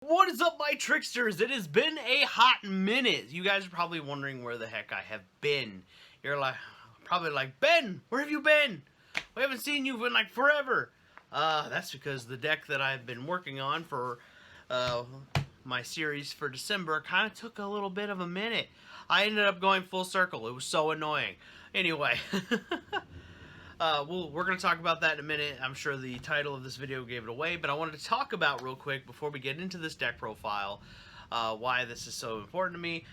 What is up, my tricksters? It has been a hot minute. You guys are probably wondering where the heck I have been. You're probably like, Ben, where have you been? We haven't seen you in like forever. That's because the deck that I've been working on for my series for December kind of took a little bit of a minute. I ended up going full circle. It was so annoying. Anyway. We're going to talk about that in a minute. I'm sure the title of this video gave it away, but I wanted to talk about real quick before we get into this deck profile why this is so important to me.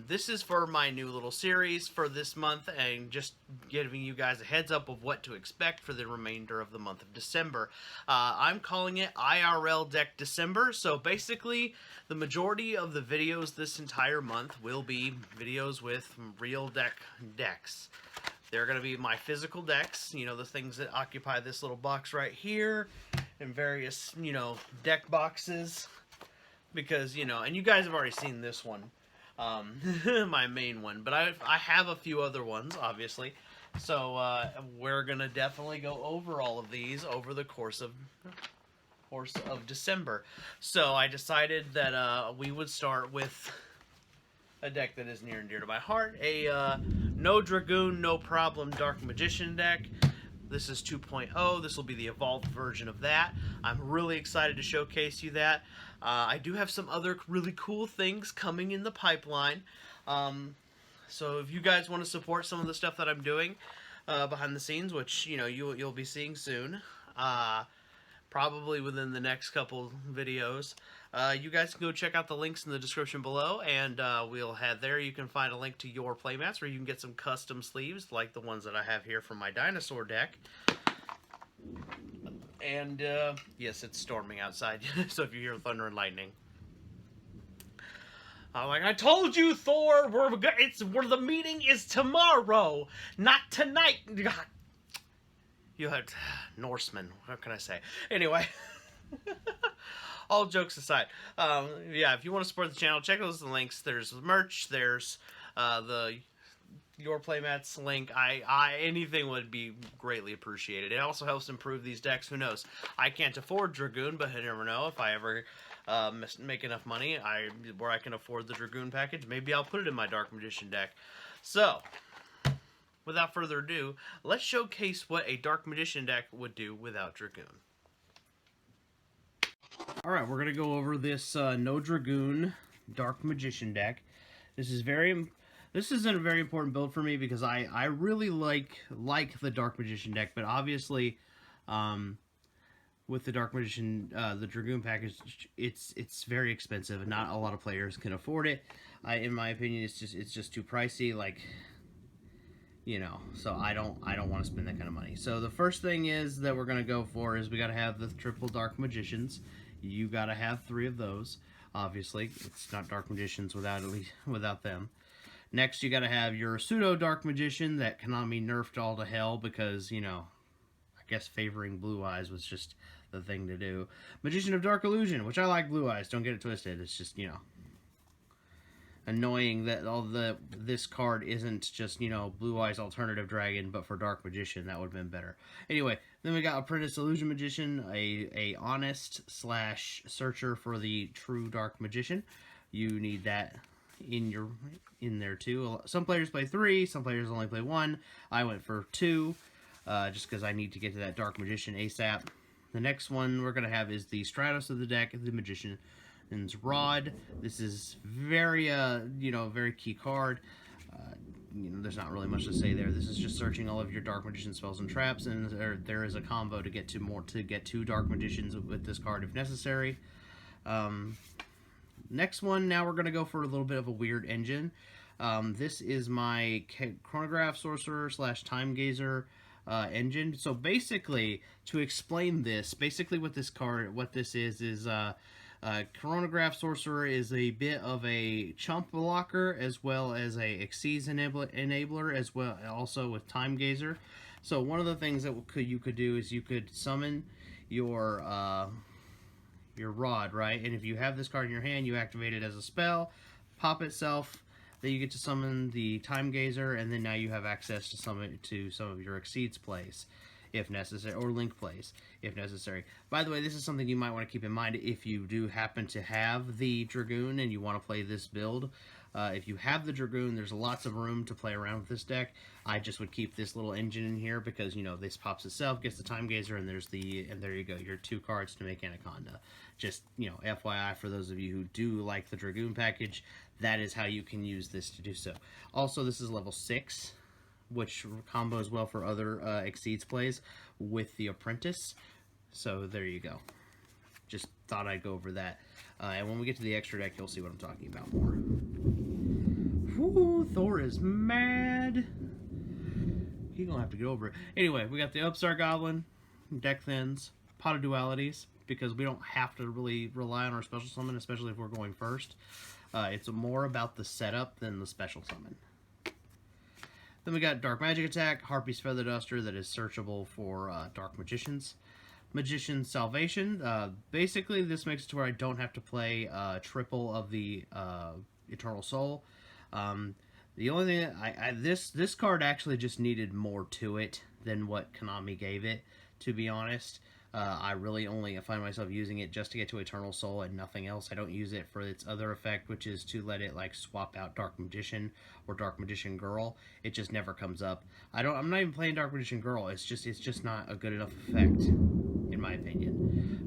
This is for my new little series for this month and just giving you guys a heads up of what to expect for the remainder of the month of December. I'm calling it IRL Deck December, so basically the majority of the videos this entire month will be videos with real decks. They're going to be my physical decks, you know, the things that occupy this little box right here, and various, you know, deck boxes, because, you know, and you guys have already seen this one, my main one, but I have a few other ones, obviously, so we're going to definitely go over all of these over the course of December. So I decided that we would start with a deck that is near and dear to my heart, a no Dragoon, no problem Dark Magician deck. This is 2.0. This will be the evolved version of that. I'm really excited to showcase you that. I do have some other really cool things coming in the pipeline. So if you guys want to support some of the stuff that I'm doing behind the scenes, which, you know, you'll be seeing soon, probably within the next couple videos, you guys can go check out the links in the description below, and we'll have there. You can find a link to your playmats where you can get some custom sleeves like the ones that I have here from my dinosaur deck. And yes, it's storming outside, so if you hear thunder and lightning, like I told you, Thor, where the meeting is tomorrow, not tonight. God. You had Norseman. What can I say? Anyway. All jokes aside, yeah, if you want to support the channel, check those links. There's merch, there's the Your Playmats link. Anything would be greatly appreciated. It also helps improve these decks. Who knows? I can't afford Dragoon, but I never know. If I ever make enough money where I can afford the Dragoon package, maybe I'll put it in my Dark Magician deck. So, without further ado, let's showcase what a Dark Magician deck would do without Dragoon. Alright, we're going to go over this no Dragoon Dark Magician deck. This is a very important build for me because I really like the Dark Magician deck, but obviously with the Dark Magician, the Dragoon package, it's very expensive and not a lot of players can afford it. In my opinion, it's just too pricey, like, you know, so I don't want to spend that kind of money. So the first thing is that we're going to go for is we got to have the triple Dark Magicians. You got to have 3 of those. Obviously, it's not Dark Magicians without them. Next, you got to have your pseudo Dark Magician that cannot be nerfed all to hell because, you know, I guess favoring Blue Eyes was just the thing to do. Magician of Dark Illusion, which I like Blue Eyes. Don't get it twisted. It's just, you know, annoying that this card isn't just, you know, Blue Eyes alternative dragon, but for Dark Magician. That would have been better. Anyway, then we got Apprentice Illusion Magician, a honest / searcher for the true Dark Magician. You need that in there too. Some players play 3, some players only play 1. I went for 2, just because I need to get to that Dark Magician ASAP. The next one we're gonna have is the Stratos of the deck, the Magician. Rod. This is very, you know, very key card. You know, there's not really much to say there. This is just searching all of your Dark Magician spells and traps, and there is a combo to get to Dark Magicians with this card if necessary. Next one, now we're going to go for a little bit of a weird engine. This is my Chronograph Sorcerer / Time Gazer engine. So basically, to explain this, basically what this is Chronograph Sorcerer is a bit of a chump blocker as well as a Xyz enabler as well, also with Time Gazer. So one of the things that you could do is you could summon your Rod, right? And if you have this card in your hand, you activate it as a spell, pop itself, then you get to summon the Time Gazer, and then now you have access to some of your Xyz plays. if necessary, or link plays if necessary. By the way, this is something you might want to keep in mind if you do happen to have the Dragoon and you want to play this build. If you have the Dragoon, there's lots of room to play around with this deck. I just would keep this little engine in here because, you know, this pops itself, gets the Time Gazer, and there you go, your 2 cards to make Anaconda. Just, you know, FYI for those of you who do like the Dragoon package, that is how you can use this to do so. Also, this is level 6, which combos well for other Exceeds plays with the Apprentice. So there you go. Just thought I'd go over that. And when we get to the extra deck, you'll see what I'm talking about more. Whoo, Thor is mad. He's gonna have to get over it. Anyway, we got the Upstart Goblin, deck thins, Pot of Dualities, because we don't have to really rely on our special summon, especially if we're going first. It's more about the setup than the special summon. Then we got Dark Magic Attack, Harpy's Feather Duster that is searchable for Dark Magicians. Magician's Salvation. Basically, this makes it to where I don't have to play triple of the Eternal Soul. The only thing this card actually just needed more to it than what Konami gave it, to be honest. I really only find myself using it just to get to Eternal Soul and nothing else. I don't use it for its other effect, which is to let it like swap out Dark Magician or Dark Magician Girl. It just never comes up. I'm not even playing Dark Magician Girl. It's just not a good enough effect, in my opinion.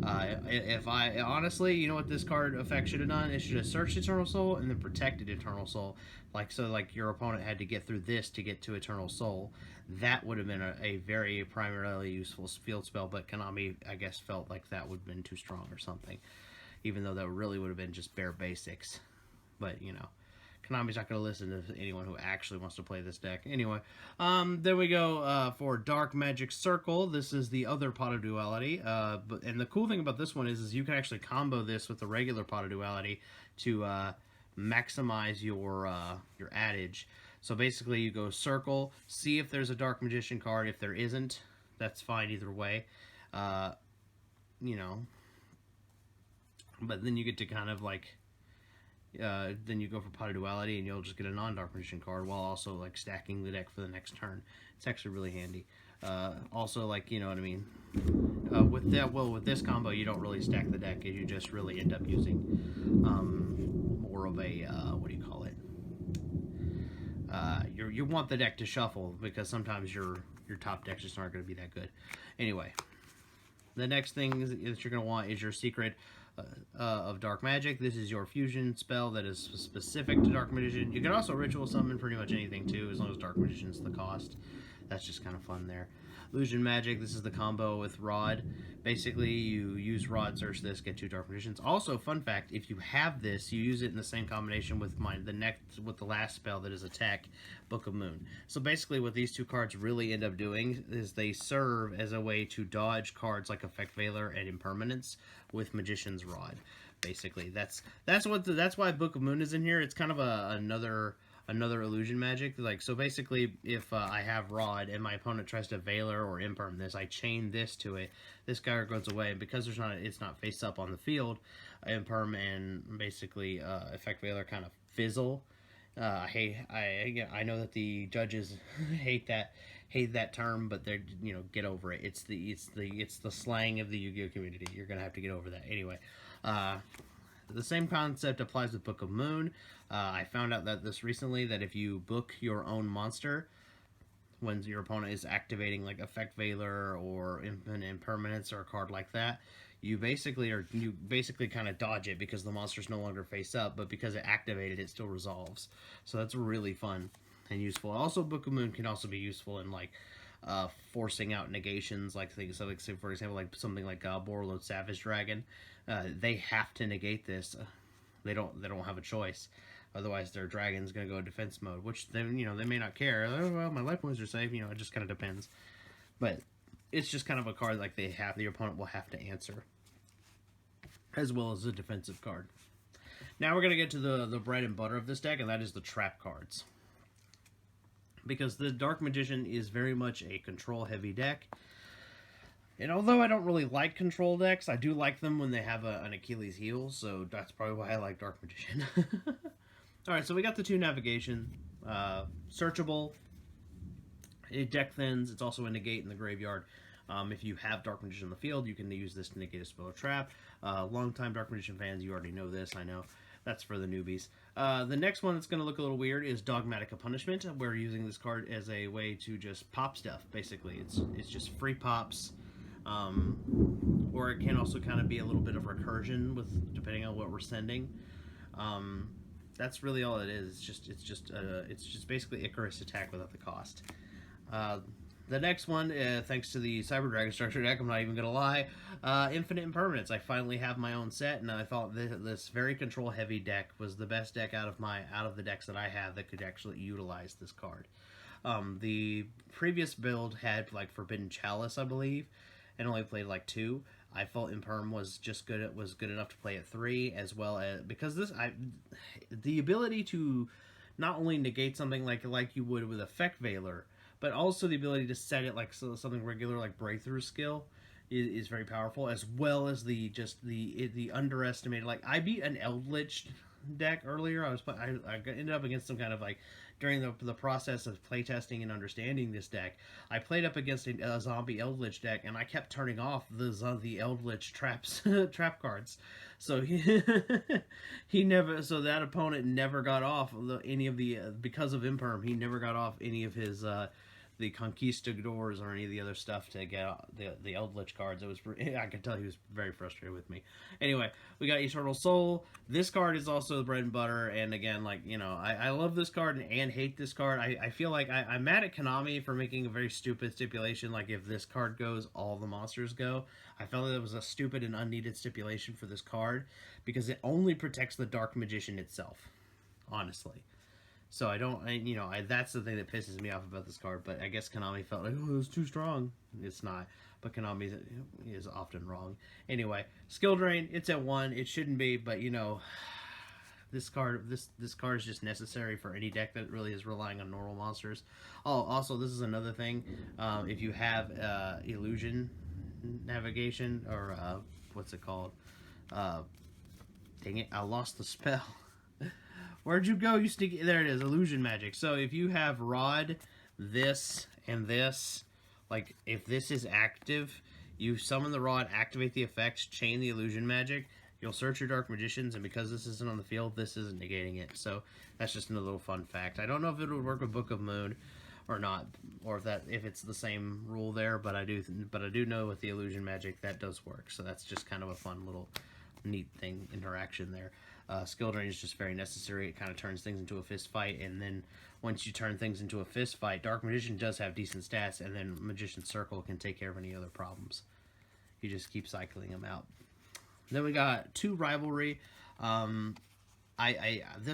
If I honestly, you know what this card effect should have done? It should have searched Eternal Soul and then protected Eternal Soul. Like your opponent had to get through this to get to Eternal Soul. That would have been a very primarily useful field spell, but Konami, I guess, felt like that would have been too strong or something. Even though that really would have been just bare basics. But, you know, Konami's not going to listen to anyone who actually wants to play this deck. Anyway, there we go for Dark Magic Circle. This is the other Pot of Duality. And the cool thing about this one is you can actually combo this with the regular Pot of Duality to maximize your adage. So basically you go Circle, see if there's a Dark Magician card. If there isn't, that's fine either way. You know, but then you get to kind of like then you go for Pot of Duality and you'll just get a non-Dark Magician card while also like stacking the deck for the next turn. It's actually really handy. Also, like, you know what I mean, with this combo you don't really stack the deck, you just really end up using more of a what do you call it, you want the deck to shuffle because sometimes your top decks just aren't going to be that good. Anyway, the next thing that you're going to want is your Secret of Dark Magic. This is your fusion spell that is specific to Dark Magician. You can also ritual summon pretty much anything too, as long as Dark Magician's the cost. That's just kind of fun there. Illusion Magic, this is the combo with Rod. Basically, you use Rod, search this, get 2 Dark Magicians. Also, fun fact, if you have this, you use it in the same combination with the last spell that is Attack, Book of Moon. So basically, what these 2 cards really end up doing is they serve as a way to dodge cards like Effect Veiler and Impermanence with Magician's Rod. Basically, that's why Book of Moon is in here. It's kind of another illusion magic. Like, so basically, if I have Rod and my opponent tries to Veiler or Imperm this, I chain this to it. This guy goes away, and because it's not face up on the field, Imperm and basically Effect Veiler kind of fizzle. I know that the judges hate that term, but they're, you know, get over it. It's the slang of the Yu-Gi-Oh community. You're gonna have to get over that anyway. The same concept applies with Book of Moon. I found out that this recently, that if you book your own monster when your opponent is activating like Effect Veiler or Impermanence or a card like that, you basically kind of dodge it because the monster's no longer face up, but because it activated, it still resolves. So that's really fun and useful. Also, Book of Moon can also be useful in like forcing out negations, like things like, say, for example, like something like Borreload Savage Dragon. They have to negate this. They don't have a choice. Otherwise, their dragon's going to go defense mode, which they may not care. Oh, well, my life points are safe. You know, it just kind of depends. But it's just kind of a card like your opponent will have to answer, as well as a defensive card. Now we're going to get to the bread and butter of this deck, and that is the trap cards. Because the Dark Magician is very much a control-heavy deck. And although I don't really like control decks, I do like them when they have an Achilles heel, so that's probably why I like Dark Magician. Alright, so we got the 2 navigation. Searchable. It deck thins. It's also a negate in the graveyard. If you have Dark Magician in the field, you can use this to negate a spell or trap. Longtime Dark Magician fans, you already know this, I know. That's for the newbies. The next one that's going to look a little weird is Dogmatic Punishment. We're using this card as a way to just pop stuff, basically. It's just free pops. Or it can also kind of be a little bit of recursion with depending on what we're sending. That's really all it is. It's just basically Icarus attack without the cost. The next one, thanks to the Cyber Dragon structure deck, I'm not even gonna lie, Infinite Impermanence. I finally have my own set, and I thought this very control heavy deck was the best deck out of the decks that I have that could actually utilize this card. The previous build had like Forbidden Chalice, I believe, and only played like 2. I felt Imperm was just good. It was good enough to play at 3, as well as because the ability to not only negate something like you would with Effect Veiler, but also the ability to set it like something regular like Breakthrough Skill is very powerful, as well as the underestimated. Like I beat an Eldritch deck earlier. I ended up against some kind of like during the process of playtesting and understanding this deck. I played up against a zombie Eldritch deck, and I kept turning off the Eldritch traps trap cards. So he never. So that opponent never got off any of the because of Imperm. He never got off any of his. The Conquistadors or any of the other stuff to get the Eldritch cards. I could tell he was very frustrated with me. Anyway, we got Eternal Soul. This card is also the bread and butter, and again, like, you know, I love this card and hate this card. I feel like I'm mad at Konami for making a very stupid stipulation, like if this card goes, all the monsters go. I felt that it was a stupid and unneeded stipulation for this card, because it only protects the Dark Magician itself, honestly. So that's the thing that pisses me off about this card. But I guess Konami felt like, oh, it was too strong. It's not. But Konami is often wrong. Anyway, Skill Drain, it's at 1. It shouldn't be, but, you know, this card is just necessary for any deck that really is relying on normal monsters. Oh, also, this is another thing. If you have Illusion Navigation, or what's it called? Dang it, I lost the spell. Where'd you go, you sneaky? There it is, Illusion Magic. So if you have Rod, this, and this, like, if this is active, you summon the Rod, activate the effects, chain the Illusion Magic, you'll search your Dark Magicians, and because this isn't on the field, this isn't negating it. So that's just another little fun fact. I don't know if it would work with Book of Moon or not, or if it's the same rule there, but I do know with the Illusion Magic that does work. So that's just kind of a fun little neat thing, interaction there. Skill Drain is just very necessary. It kind of turns things into a fist fight, and then once you turn things into a fist fight, Dark Magician does have decent stats, and then Magician's Circle can take care of any other problems. You just keep cycling them out. Then we got 2 Rivalry. This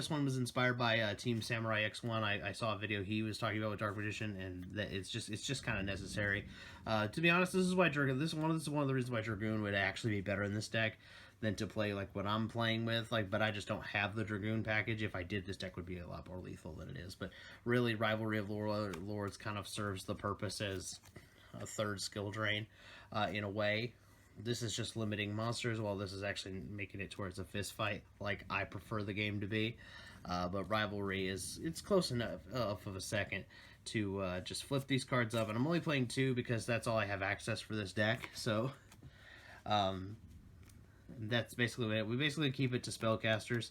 one was inspired by Team Samurai X1. I saw a video he was talking about with Dark Magician, and that it's just kind of necessary. To be honest, this is why Dragoon. This is one of the reasons why Dragoon would actually be better in this deck than to play like what I'm playing with. But I just don't have the Dragoon package. If I did, this deck would be a lot more lethal than it is. But really, Rivalry of Lords kind of serves the purpose as a third skill drain in a way. This is just limiting monsters, while this is actually making it towards a fist fight, like I prefer the game to be. But Rivalry it's close enough of a second to just flip these cards up. And I'm only playing 2 because that's all I have access for this deck. So that's basically it. We basically keep it to spellcasters,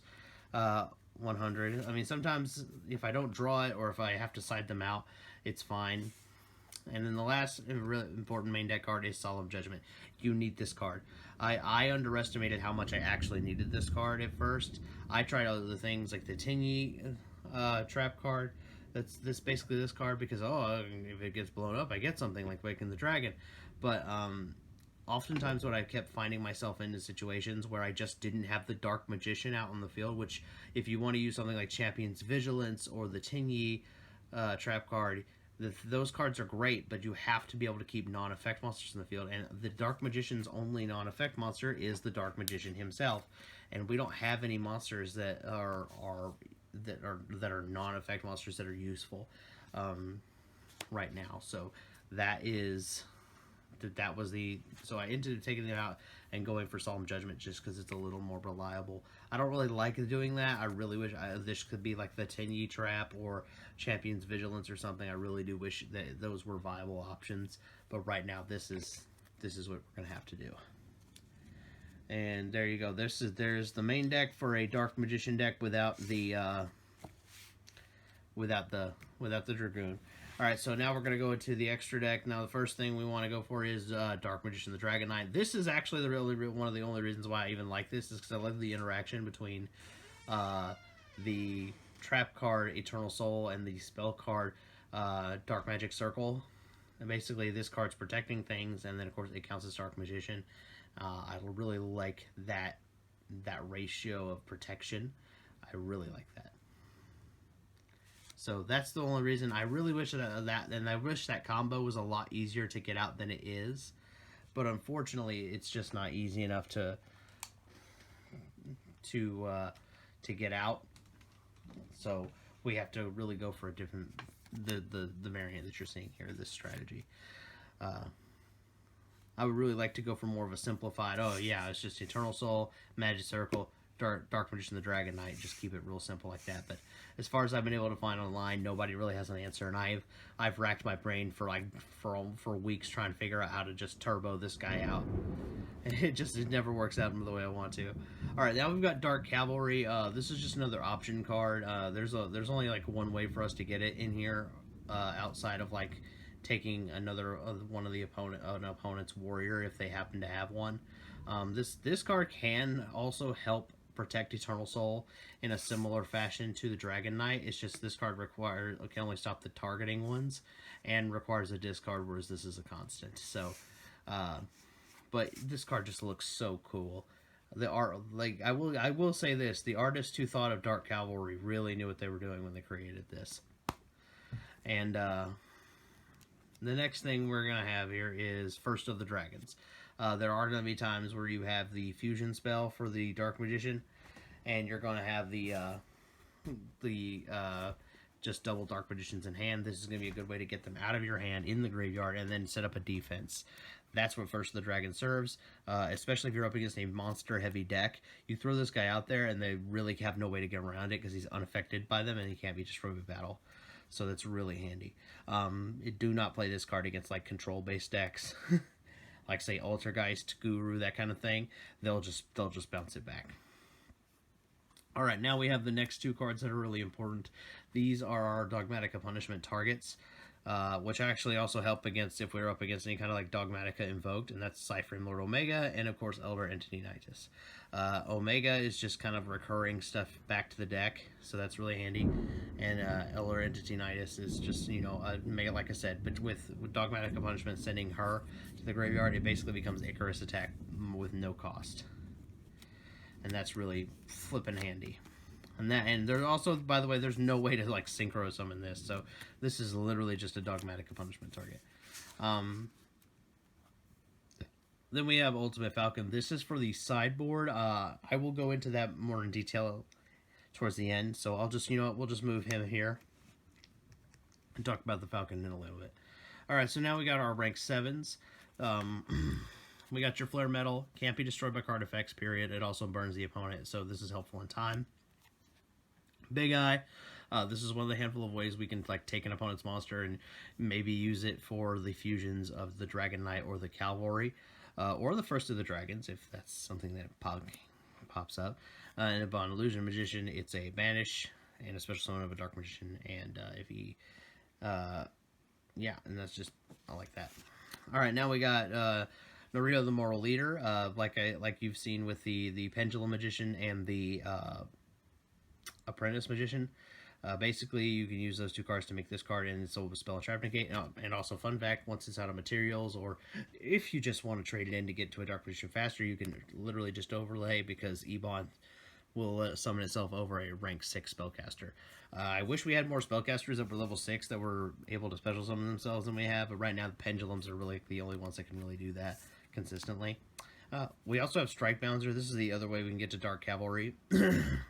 100. I mean, sometimes if I don't draw it or if I have to side them out, it's fine. And then the last really important main deck card is Solemn Judgment. You need this card. I underestimated how much I actually needed this card at first. I tried other things like the Tingy trap card. That's basically this card because, if it gets blown up, I get something like Waking the Dragon. But oftentimes what I kept finding myself into situations where I just didn't have the Dark Magician out on the field, which if you want to use something like Champion's Vigilance or the Tingy trap card, those cards are great, but you have to be able to keep non-effect monsters in the field, and the Dark Magician's only non-effect monster is the Dark Magician himself, and we don't have any monsters that are non-effect monsters that are useful right now. So that is that was the... So I ended up taking it out and going for Solemn Judgment just because it's a little more reliable. I don't really like doing that. I really wish this could be like the Tenyi Trap or Champion's Vigilance or something. I really do wish that those were viable options. But right now, this is what we're going to have to do. And there you go. There's the main deck for a Dark Magician deck without the Dragoon. All right, so now we're going to go into the extra deck. Now, the first thing we want to go for is Dark Magician, the Dragon Knight. This is actually one of the only reasons why I even like this, is because I love the interaction between the trap card Eternal Soul and the spell card Dark Magic Circle. And basically, this card's protecting things, and then, of course, it counts as Dark Magician. I really like that ratio of protection. I really like that. So that's the only reason. I really wish and I wish that combo was a lot easier to get out than it is. But unfortunately, it's just not easy enough to get out. So we have to really go for a different the variant that you're seeing here, this strategy. I would really like to go for more of a simplified, oh yeah, it's just Eternal Soul, Magic Circle, Dark Magician, the Dragon Knight. Just keep it real simple like that. But as far as I've been able to find online, nobody really has an answer, and I've racked my brain for weeks trying to figure out how to just turbo this guy out. And it never works out the way I want to. All right, now we've got Dark Cavalry. This is just another option card. There's only like one way for us to get it in here, outside of like taking another one of an opponent's warrior if they happen to have one. This card can also help protect Eternal Soul in a similar fashion to the Dragon Knight. It's just this card can only stop the targeting ones and requires a discard, whereas this is a constant. So, but this card just looks so cool. The art, like I will say this: the artist who thought of Dark Cavalry really knew what they were doing when they created this. And the next thing we're going to have here is First of the Dragons. There are going to be times where you have the fusion spell for the Dark Magician, and you're going to have the just double Dark Magicians in hand. This is going to be a good way to get them out of your hand in the graveyard and then set up a defense. That's what First of the Dragon serves, especially if you're up against a monster-heavy deck. You throw this guy out there, and they really have no way to get around it because he's unaffected by them, and he can't be destroyed with battle. So that's really handy. Do not play this card against like control-based decks, like say Altergeist, Guru, that kind of thing. They'll just bounce it back. All right, now we have the next two cards that are really important. These are our Dogmatica Punishment targets, which actually also help against if we're up against any kind of like Dogmatica invoked, and that's Cypher Lord Omega, and of course Elder Entity Nidus. Omega is just kind of recurring stuff back to the deck, so that's really handy. And Elder Entity Nidus is just, Omega, like I said, but with Dogmatica Punishment sending her to the graveyard, it basically becomes Icarus attack with no cost. And that's really flippin' handy. And there's also, by the way, there's no way to like synchro summon this, so this is literally just a Dogmatica Punishment target. Then we have Ultimate Falcon. This is for the sideboard. I will go into that more in detail towards the end, so I'll just, we'll just move him here and talk about the Falcon in a little bit. Alright, so now we got our rank 7s. We got your Flare Metal. Can't be destroyed by card effects, period. It also burns the opponent, so this is helpful in time. Big Eye. This is one of the handful of ways we can like take an opponent's monster and maybe use it for the fusions of the Dragon Knight or the Cavalry, or the First of the Dragons, if that's something that pops up. And upon Illusion Magician, it's a banish and a special summon of a Dark Magician, and if he, yeah, and that's just, I like that. All right, now we got Narita the Moral Leader, like you've seen with the Pendulum Magician and the Apprentice Magician. Basically, you can use those two cards to make this card and it's a spell and trap negate. And also, fun fact, once it's out of materials, or if you just want to trade it in to get to a Dark Magician faster, you can literally just overlay, because Ebon will summon itself over a rank 6 spellcaster. I wish we had more spellcasters that were level 6 that were able to special summon themselves than we have, but right now the Pendulums are really the only ones that can really do that consistently. We also have Strike Bouncer. This is the other way we can get to Dark Cavalry.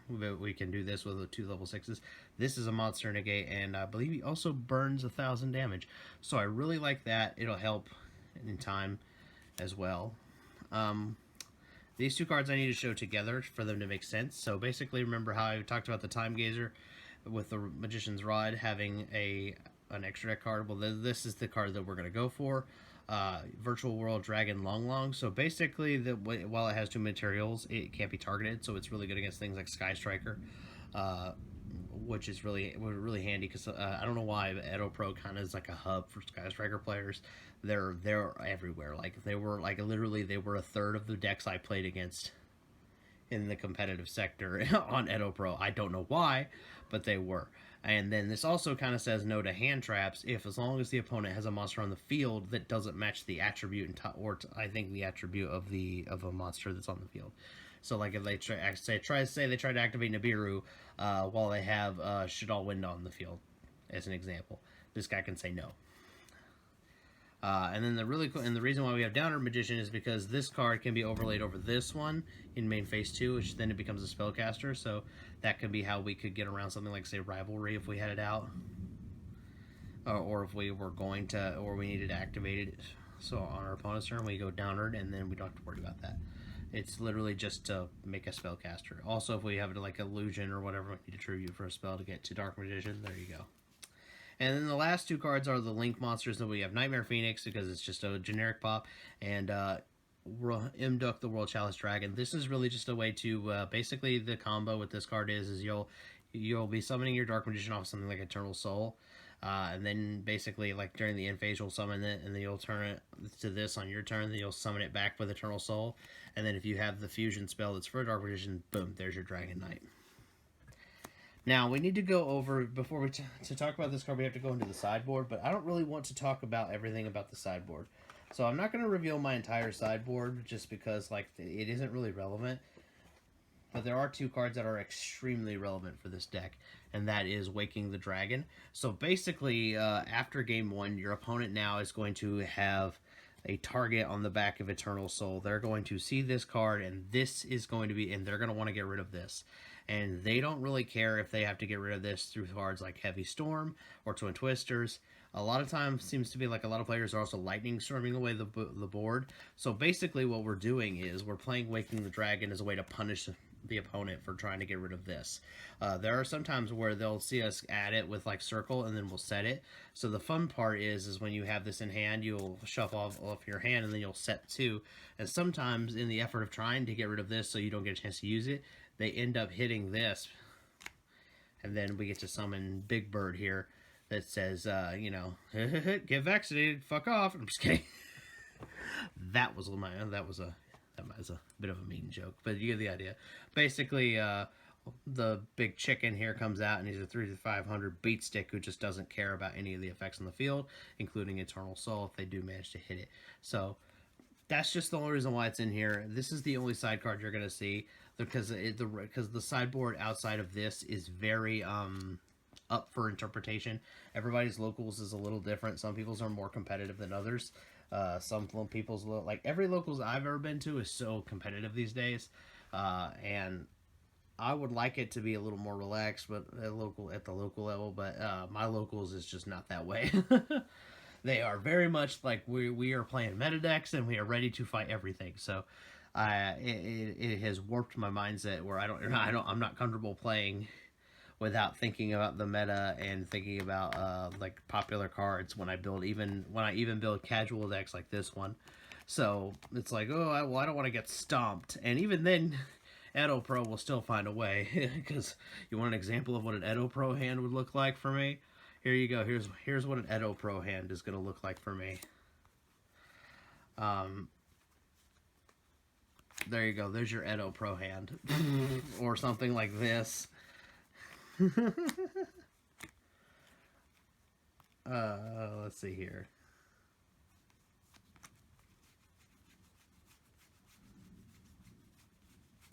We can do this with 2 level 6s. This is a monster negate, and I believe he also burns 1,000 damage. So I really like that. It'll help in time as well. These two cards I need to show together for them to make sense. So basically, remember how I talked about the Time Gazer with the Magician's Rod having an extra deck card? Well, this is the card that we're going to go for. Virtual World Dragon Long. So basically, while it has 2 materials, it can't be targeted, so it's really good against things like Sky Striker, which is really handy because I don't know why, but Edo Pro kind of is like a hub for Sky Striker players. They're everywhere. Like they were literally they were a third of the decks I played against in the competitive sector on Edo Pro. I don't know why, but they were. And then this also kind of says no to hand traps as long as the opponent has a monster on the field that doesn't match the attribute I think the attribute of a monster that's on the field. So like if they try to activate Nibiru while they have Shadal Wind on the field, as an example, this guy can say no. And then the reason why we have Downward Magician is because this card can be overlaid over this one in main phase 2, which then it becomes a spellcaster. So that could be how we could get around something like, say, Rivalry if we had it out, or if we were going to, or we needed to activate it. So on our opponent's turn, we go downward, and then we don't have to worry about that. It's literally just to make a spellcaster. Also, if we have like Illusion or whatever, we need to tribute for a spell to get to Dark Magician. There you go. And then the last 2 cards are the Link monsters. That we have Nightmare Phoenix because it's just a generic pop, and Imduk the World Chalice Dragon. This is really just a way to basically the combo with this card is you'll be summoning your Dark Magician off something like Eternal Soul, and then basically like during the end phase you'll summon it, and then you'll turn it to this on your turn. Then you'll summon it back with Eternal Soul, and then if you have the fusion spell that's for Dark Magician, boom, there's your Dragon Knight. Now, we need to go over, before we to talk about this card, we have to go into the sideboard, but I don't really want to talk about everything about the sideboard. So I'm not going to reveal my entire sideboard, just because like it isn't really relevant. But there are 2 cards that are extremely relevant for this deck, and that is Waking the Dragon. So basically, after game 1, your opponent now is going to have a target on the back of Eternal Soul. They're going to see this card, and this is going to be, and they're going to want to get rid of this. And they don't really care if they have to get rid of this through cards like Heavy Storm or Twin Twisters. A lot of times seems to be like a lot of players are also lightning storming away the board. So basically what we're doing is we're playing Waking the Dragon as a way to punish the opponent for trying to get rid of this. There are some times where they'll see us add it with like Circle, and then we'll set it. So the fun part is when you have this in hand, you'll shuffle off your hand, and then you'll set 2. And sometimes in the effort of trying to get rid of this so you don't get a chance to use it, they end up hitting this, and then we get to summon Big Bird here that says, you know, get vaccinated, fuck off. I'm just kidding. that was a bit of a mean joke, but you get the idea. Basically, the big chicken here comes out, and he's a 3-500 beat stick who just doesn't care about any of the effects on the field, including Eternal Soul if they do manage to hit it. So that's just the only reason why it's in here. This is the only side card you're going to see, because the sideboard outside of this is very up for interpretation. Everybody's locals is a little different. Some people's are more competitive than others. Some people's, like every locals I've ever been to is so competitive these days, and I would like it to be a little more relaxed, but at the local level. But my locals is just not that way. They are very much like we are playing meta decks, and we are ready to fight everything. So it has warped my mindset where I'm not comfortable playing without thinking about the meta and thinking about like popular cards when I even build casual decks like this one. So it's like, oh, I don't want to get stomped, and even then, Edo Pro will still find a way. Because you want an example of what an Edo Pro hand would look like for me? Here you go. Here's what an Edo Pro hand is going to look like for me. There you go. There's your Edo Pro hand. Or something like this. Let's see here.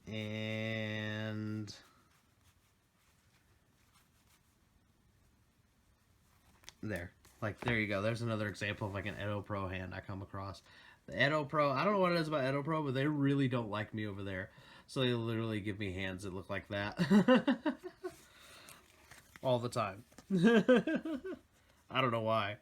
And there. Like, there you go. There's another example of like an Edo Pro hand I come across. The Edo Pro, I don't know what it is about Edo Pro, but they really don't like me over there. So they literally give me hands that look like that. All the time. I don't know why.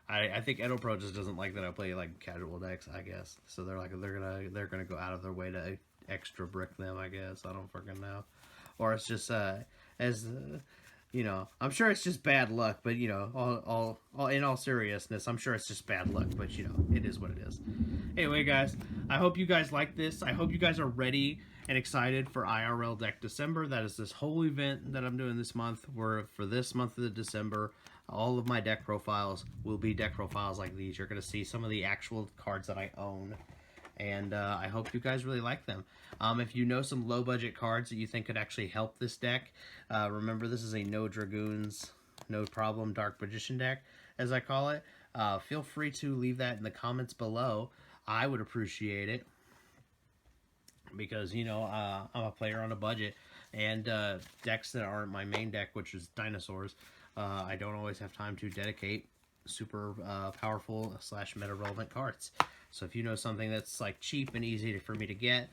I think Edo Pro just doesn't like that I play like casual decks, I guess. So they're gonna go out of their way to extra brick them, I guess. I don't fucking know. Or it's just you know, I'm sure it's just bad luck, but you know, all in all seriousness, I'm sure it's just bad luck, but you know, it is what it is. Anyway, guys, I hope you guys like this. I hope you guys are ready and excited for IRL Deck December. That is this whole event that I'm doing this month. For this month of December, all of my deck profiles will be deck profiles like these. You're going to see some of the actual cards that I own. And I hope you guys really like them. If you know some low-budget cards that you think could actually help this deck, remember this is a no Dragoons, no problem Dark Magician deck, as I call it. Feel free to leave that in the comments below. I would appreciate it. Because, you know, I'm a player on a budget. And decks that aren't my main deck, which is dinosaurs, I don't always have time to dedicate super powerful / meta relevant cards. So if you know something that's like cheap and easy for me to get,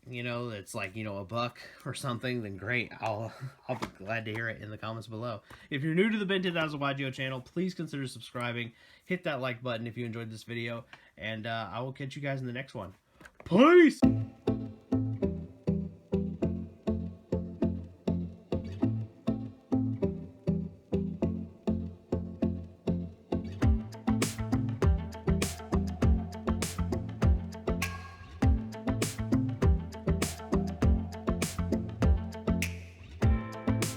you know, that's like, you know, $1 or something, then great. I'll be glad to hear it in the comments below. If you're new to the Ben 10,000 YGO channel, please consider subscribing. Hit that like button if you enjoyed this video, and I will catch you guys in the next one. Peace!